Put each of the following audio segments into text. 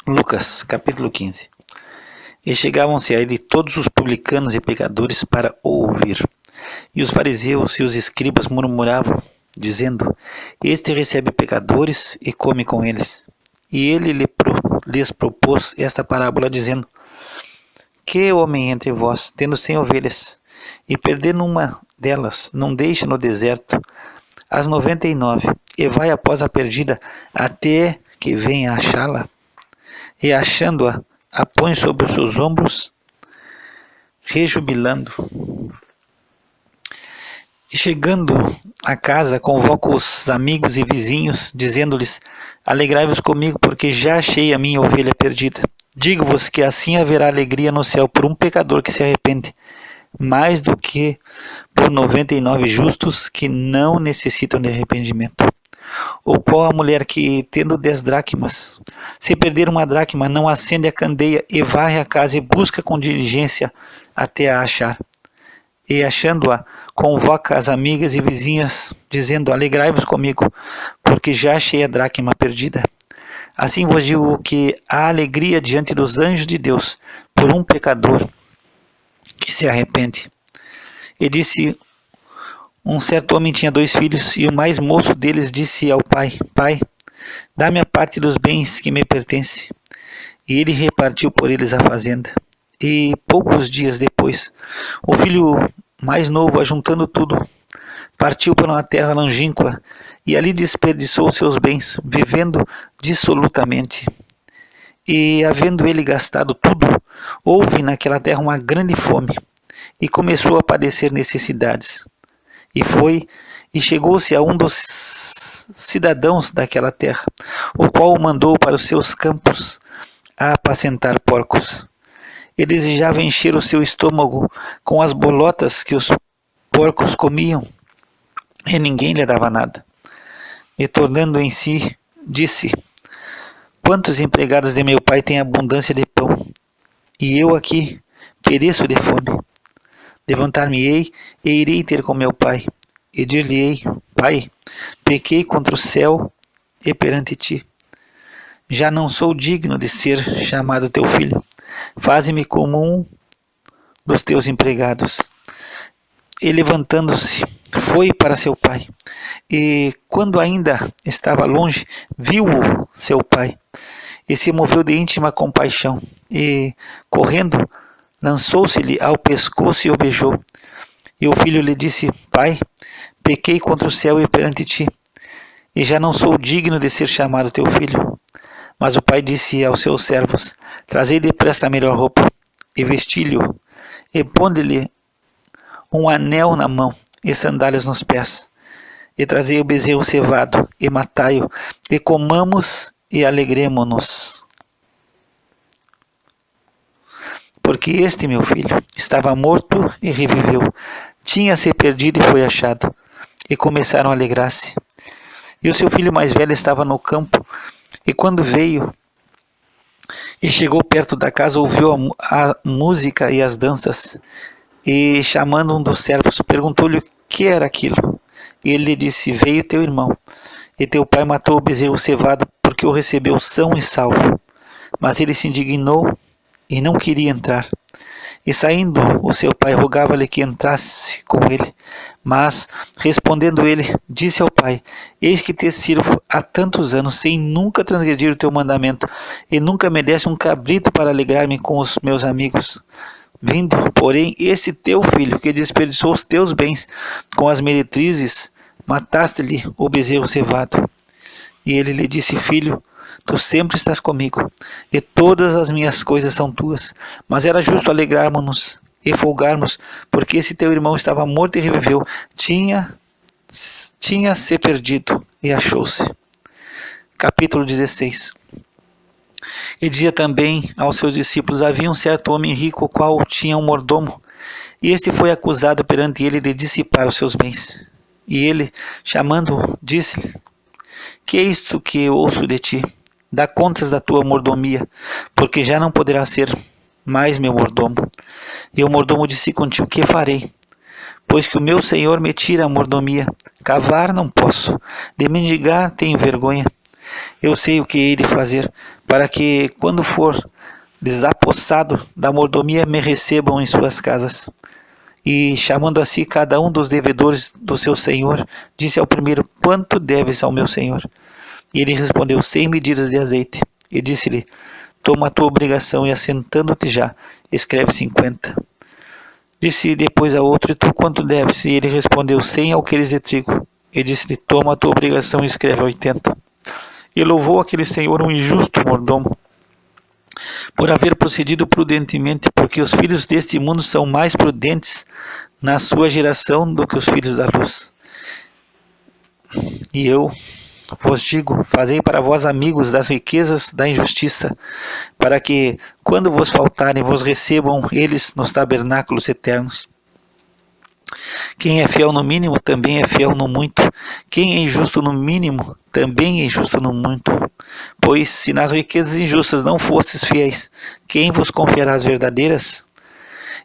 Lucas, capítulo 15. E chegavam-se a ele todos os publicanos e pecadores para o ouvir. E os fariseus e os escribas murmuravam, dizendo: Este recebe pecadores e come com eles. E ele lhes propôs esta parábola, dizendo: Que homem entre vós, tendo 100 ovelhas, e perdendo uma delas, não deixa no deserto as 99, e vai após a perdida, até que venha achá-la? E achando-a, a põe sobre os seus ombros, rejubilando. E chegando a casa, convoca os amigos e vizinhos, dizendo-lhes: Alegrai-vos comigo, porque já achei a minha ovelha perdida. Digo-vos que assim haverá alegria no céu por um pecador que se arrepende, mais do que por 99 justos que não necessitam de arrependimento. Ou qual a mulher que, tendo 10 dracmas, se perder uma dracma, não acende a candeia e varre a casa e busca com diligência até a achar? E achando-a, convoca as amigas e vizinhas, dizendo: Alegrai-vos comigo, porque já achei a dracma perdida. Assim vos digo que há alegria diante dos anjos de Deus por um pecador que se arrepende. E disse: Um certo homem tinha 2 filhos, e o mais moço deles disse ao pai: Pai, dá-me a parte dos bens que me pertence. E ele repartiu por eles a fazenda. E poucos dias depois, o filho mais novo, ajuntando tudo, partiu para uma terra longínqua, e ali desperdiçou seus bens, vivendo dissolutamente. E, havendo ele gastado tudo, houve naquela terra uma grande fome, e começou a padecer necessidades. E foi, e chegou-se a um dos cidadãos daquela terra, o qual o mandou para os seus campos a apacentar porcos. Ele desejava encher o seu estômago com as bolotas que os porcos comiam, e ninguém lhe dava nada. E tornando em si, disse: Quantos empregados de meu pai têm abundância de pão, e eu aqui pereço de fome? Levantar-me-ei e irei ter com meu pai, e dir-lhe-ei: Pai, pequei contra o céu e perante ti. Já não sou digno de ser chamado teu filho. Faze-me como um dos teus empregados. E levantando-se, foi para seu pai. E quando ainda estava longe, viu-o seu pai, e se moveu de íntima compaixão, e, correndo, lançou-se-lhe ao pescoço e o beijou. E o filho lhe disse: Pai, pequei contra o céu e perante ti, e já não sou digno de ser chamado teu filho. Mas o pai disse aos seus servos: Trazei depressa a melhor roupa, e vesti-lhe-o, e ponde-lhe um anel na mão, e sandálias nos pés. E trazei o bezerro cevado, e matai-o, e comamos e alegremo-nos. Porque este meu filho estava morto e reviveu, tinha-se perdido e foi achado. E começaram a alegrar-se. E o seu filho mais velho estava no campo, e quando veio e chegou perto da casa, ouviu a música e as danças. E chamando um dos servos, perguntou-lhe o que era aquilo. E ele lhe disse: Veio teu irmão, e teu pai matou o bezerro cevado, porque o recebeu são e salvo. Mas ele se indignou e não queria entrar. E saindo, o seu pai rogava-lhe que entrasse com ele. Mas, respondendo ele, disse ao pai: Eis que te sirvo há tantos anos, sem nunca transgredir o teu mandamento, e nunca me deste um cabrito para alegrar-me com os meus amigos. Vindo, porém, esse teu filho, que desperdiçou os teus bens com as meretrizes, mataste-lhe o bezerro cevado. E ele lhe disse: Filho, tu sempre estás comigo, e todas as minhas coisas são tuas. Mas era justo alegrarmos-nos e folgarmos, porque esse teu irmão estava morto e reviveu, tinha-se perdido e achou-se. Capítulo 16. E dizia também aos seus discípulos: Havia um certo homem rico, o qual tinha um mordomo, e este foi acusado perante ele de dissipar os seus bens. E ele, chamando-o, disse-lhe: Que é isto que ouço de ti? Dá contas da tua mordomia, porque já não poderá ser mais meu mordomo. E o mordomo disse contigo: Que farei? Pois que o meu senhor me tira a mordomia. Cavar não posso, de mendigar tenho vergonha. Eu sei o que hei de fazer, para que, quando for desapossado da mordomia, me recebam em suas casas. E, chamando a si cada um dos devedores do seu senhor, disse ao primeiro: quanto deves ao meu senhor? E ele respondeu: 100 medidas de azeite. E disse-lhe: toma a tua obrigação e, assentando-te já, escreve 50. Disse depois a outro: e tu quanto deves? E ele respondeu: 100 alqueires de trigo. E disse-lhe: toma a tua obrigação e escreve 80. E louvou aquele senhor um injusto mordomo, por haver procedido prudentemente, porque os filhos deste mundo são mais prudentes na sua geração do que os filhos da luz. E eu vos digo: fazei para vós amigos das riquezas da injustiça, para que, quando vos faltarem, vos recebam eles nos tabernáculos eternos. Quem é fiel no mínimo, também é fiel no muito. Quem é injusto no mínimo, também é injusto no muito. Pois, se nas riquezas injustas não fostes fiéis, quem vos confiará as verdadeiras?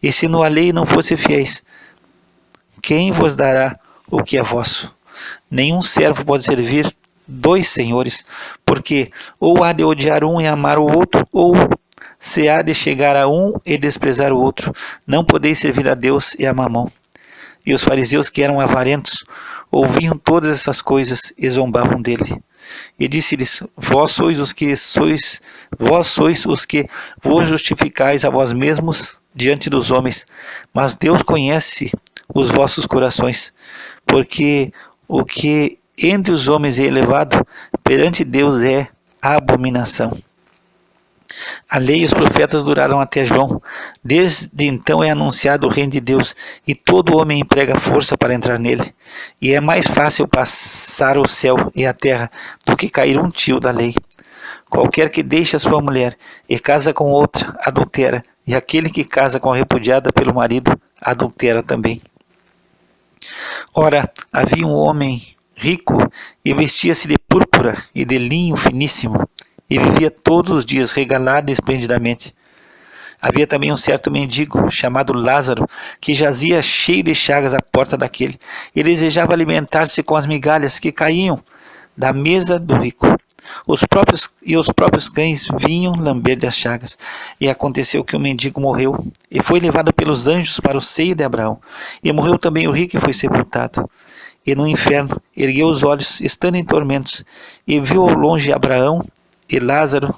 E se no alheio não fosse fiéis, quem vos dará o que é vosso? Nenhum servo pode servir 2 senhores, porque ou há de odiar um e amar o outro, ou se há de chegar a um e desprezar o outro. Não podeis servir a Deus e a Mamon. E os fariseus, que eram avarentos, ouviam todas essas coisas e zombavam dele. E disse-lhes: vós sois os que vos justificais a vós mesmos diante dos homens, mas Deus conhece os vossos corações, porque o que entre os homens é elevado, perante Deus é abominação. A lei e os profetas duraram até João. Desde então é anunciado o reino de Deus, e todo homem emprega força para entrar nele. E é mais fácil passar o céu e a terra do que cair um tio da lei. Qualquer que deixa sua mulher e casa com outra, adultera, e aquele que casa com a repudiada pelo marido, adultera também. Ora, havia um homem rico e vestia-se de púrpura e de linho finíssimo, e vivia todos os dias regalado esplendidamente. Havia também um certo mendigo, chamado Lázaro, que jazia cheio de chagas à porta daquele, e desejava alimentar-se com as migalhas que caíam da mesa do rico. Os próprios cães vinham lamber-lhe as chagas. E aconteceu que o mendigo morreu, e foi levado pelos anjos para o seio de Abraão. E morreu também o rico e foi sepultado. E no inferno ergueu os olhos, estando em tormentos, e viu ao longe Abraão e Lázaro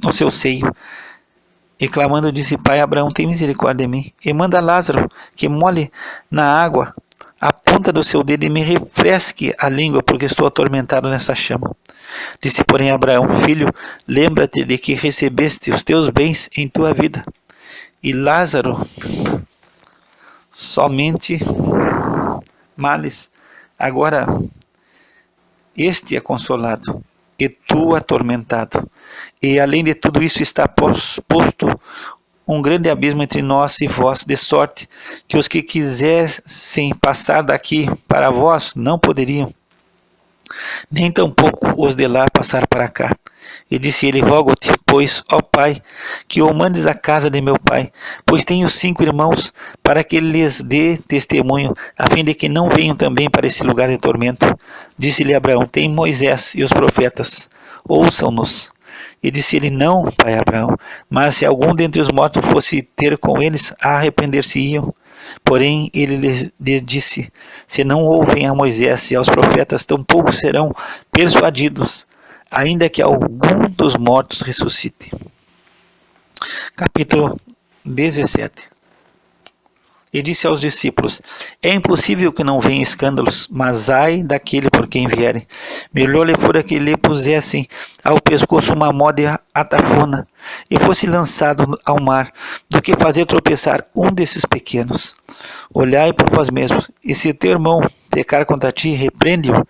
no seu seio. E clamando disse: Pai Abraão, tem misericórdia de mim, e manda Lázaro que molhe na água a ponta do seu dedo e me refresque a língua, porque estou atormentado nessa chama. Disse, porém, Abraão: Filho, lembra-te de que recebeste os teus bens em tua vida, e Lázaro somente males. Agora este é consolado, e tu atormentado. E além de tudo isso está posto um grande abismo entre nós e vós, de sorte que os que quisessem passar daqui para vós não poderiam, nem tampouco os de lá passar para cá. E disse ele: Rogo-te, pois, ó Pai, que o mandes à casa de meu pai, pois tenho 5 irmãos, para que lhes dê testemunho, a fim de que não venham também para esse lugar de tormento. Disse-lhe Abraão: Tem Moisés e os profetas, ouçam-nos. E disse ele: Não, pai Abraão, mas se algum dentre os mortos fosse ter com eles, arrepender-se-iam. Porém ele lhes disse: Se não ouvem a Moisés e aos profetas, tampouco serão persuadidos, ainda que algum dos mortos ressuscite. Capítulo 17. E disse aos discípulos: É impossível que não venham escândalos, mas ai daquele por quem vierem. Melhor lhe fora que lhe pusessem ao pescoço uma moda atafona e fosse lançado ao mar, do que fazer tropeçar um desses pequenos. Olhai por vós mesmos, e se teu irmão pecar contra ti, repreende-o,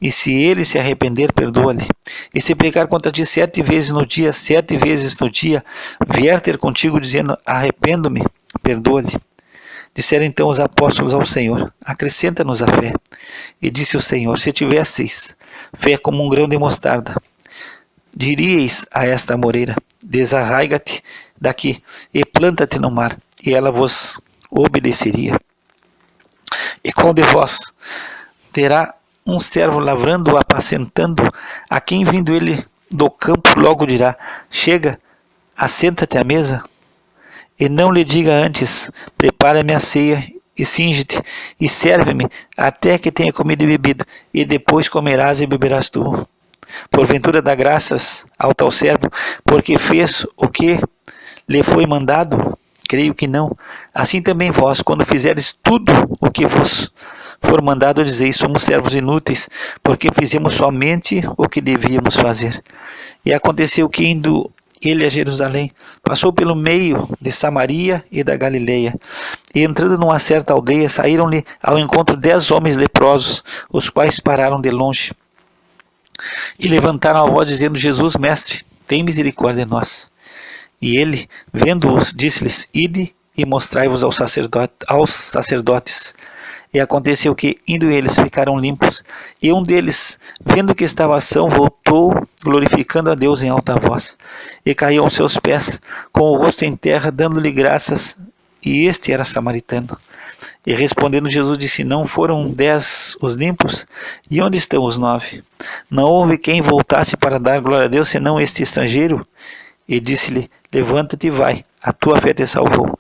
e se ele se arrepender, perdoa-lhe. E se pecar contra ti 7 vezes no dia, 7 vezes no dia, vier ter contigo dizendo: Arrependo-me, perdoa-lhe. Disseram então os apóstolos ao Senhor: Acrescenta-nos a fé. E disse o Senhor: Se tivesseis fé como um grão de mostarda, diríeis a esta amoreira: Desarraiga-te daqui e planta-te no mar, e ela vos obedeceria. E qual de vós terá um servo lavrando ou apacentando, a quem vindo ele do campo logo dirá: chega, assenta-te à mesa. E não lhe diga antes: prepara-me a ceia, e cinge-te, e serve-me, até que tenha comido e bebido, e depois comerás e beberás tu. Porventura dá graças ao tal servo, porque fez o que lhe foi mandado? Creio que não. Assim também vós, quando fizeres tudo o que vos for mandado, dizeis: somos servos inúteis, porque fizemos somente o que devíamos fazer. E aconteceu que, indo ele a Jerusalém, passou pelo meio de Samaria e da Galileia. E entrando numa certa aldeia, saíram-lhe ao encontro 10 homens leprosos, os quais pararam de longe. E levantaram a voz, dizendo: Jesus, mestre, tem misericórdia de nós. E ele, vendo-os, disse-lhes: ide e mostrai-vos aos sacerdotes. E aconteceu que, indo eles, ficaram limpos. E um deles, vendo que estava são, voltou, glorificando a Deus em alta voz. E caiu aos seus pés, com o rosto em terra, dando-lhe graças. E este era samaritano. E respondendo Jesus disse: não foram 10 os limpos? E onde estão os 9? Não houve quem voltasse para dar glória a Deus, senão este estrangeiro? E disse-lhe: levanta-te e vai, a tua fé te salvou.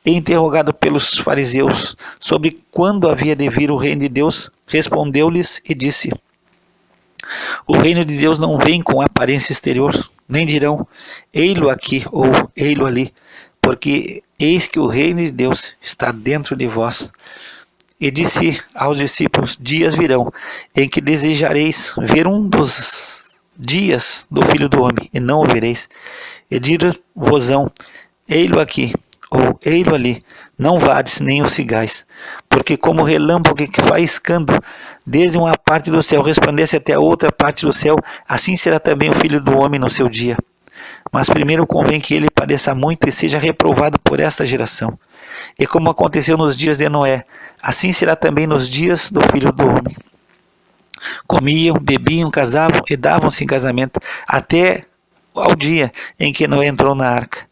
E interrogado pelos fariseus sobre quando havia de vir o reino de Deus, respondeu-lhes e disse: o reino de Deus não vem com aparência exterior, nem dirão: ei-lo aqui ou ei-lo ali, porque eis que o reino de Deus está dentro de vós. E disse aos discípulos: dias virão em que desejareis ver um dos dias do Filho do Homem, e não o vereis. E dir-vos-ão: ei-lo aqui, ou ei-lo ali, não vades nem o sigais. Porque como o relâmpago que vai escando desde uma parte do céu, resplandece até a outra parte do céu, assim será também o Filho do Homem no seu dia. Mas primeiro convém que ele padeça muito e seja reprovado por esta geração. E como aconteceu nos dias de Noé, assim será também nos dias do Filho do Homem. Comiam, bebiam, casavam e davam-se em casamento, até ao dia em que Noé entrou na arca.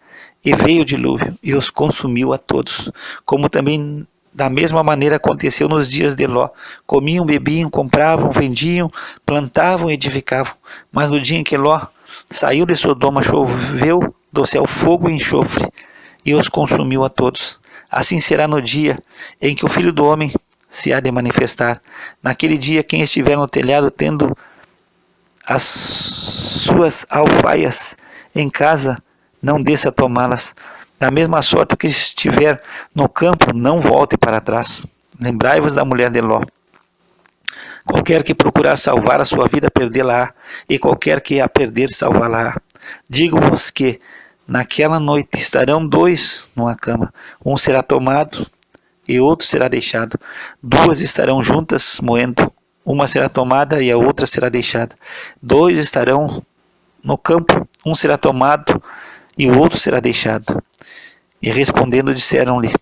E veio o dilúvio, e os consumiu a todos. Como também da mesma maneira aconteceu nos dias de Ló. Comiam, bebiam, compravam, vendiam, plantavam e edificavam. Mas no dia em que Ló saiu de Sodoma, choveu do céu fogo e enxofre, e os consumiu a todos. Assim será no dia em que o Filho do Homem se há de manifestar. Naquele dia, quem estiver no telhado, tendo as suas alfaias em casa, não desça a tomá-las. Da mesma sorte, o que estiver no campo, não volte para trás. Lembrai-vos da mulher de Ló. Qualquer que procurar salvar a sua vida, perdê-la-á, e qualquer que a perder, salvá-la-á. Digo-vos que naquela noite estarão 2 numa cama, um será tomado e outro será deixado. 2 estarão juntas moendo, uma será tomada e a outra será deixada. 2 estarão no campo, um será tomado e o outro será deixado. E respondendo disseram-lhe: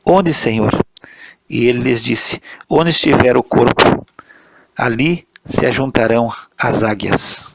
onde, Senhor? E ele lhes disse: onde estiver o corpo, ali se ajuntarão as águias.